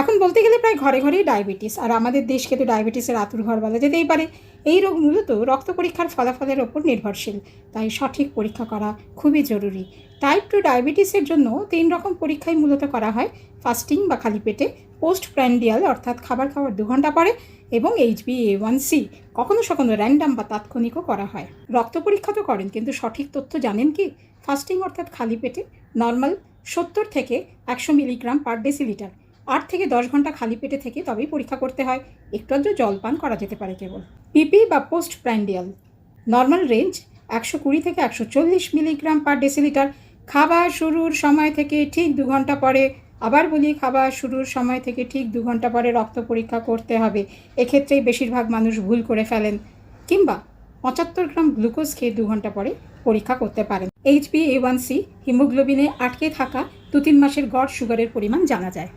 এখন বলতে গেলে প্রায় ঘরে ঘরেই ডায়াবেটিস, আর আমাদের দেশকে তো ডায়াবেটিসের আঁতুড়ঘর বলা যেতেই পারে। এই রোগ মূলত রক্ত পরীক্ষার ফলাফলের ওপর নির্ভরশীল, তাই সঠিক পরীক্ষা করা খুবই জরুরি। টাইপ 2 ডায়াবেটিসের জন্য 3 রকম পরীক্ষাই মূলত করা হয়: ফাস্টিং বা খালি পেটে, পোস্ট প্র্যান্ডিয়াল অর্থাৎ খাবার খাওয়ার 2 ঘন্টা পরে, এবং HbA1c। কখনো কখনো র্যান্ডাম বা তাৎক্ষণিকও করা হয়। রক্ত পরীক্ষা তো করেন, কিন্তু সঠিক তথ্য জানেন কি? ফাস্টিং অর্থাৎ খালি পেটে নর্মাল 70 থেকে 100 মিলিগ্রাম পার ডেসিলিটার, 8 থেকে 10 ঘন্টা খালি পেটে থেকে তবেই পরীক্ষা করতে হয়। একটু আধটু জল পান করা যেতে পারে কেবল। পিপি বা পোস্ট প্র্যান্ডিয়াল নর্মাল রেঞ্জ 120 থেকে 140 মিলিগ্রাম পার ডেসিলিটার, খাবার শুরুর সময় থেকে ঠিক 2 ঘন্টা পরে। আবার বলি, খাবার শুরুর সময় থেকে ঠিক 2 ঘন্টা পরে রক্ত পরীক্ষা করতে হবে। এক্ষেত্রেই বেশিরভাগ মানুষ ভুল করে ফেলেন। কিংবা 75 গ্রাম গ্লুকোজ খেয়ে 2 ঘন্টা পরে পরীক্ষা করতে পারেন। HbA1c হিমোগ্লোবিনে আটকে থাকা 2-3 মাসের গড় সুগারের পরিমাণ জানা যায়।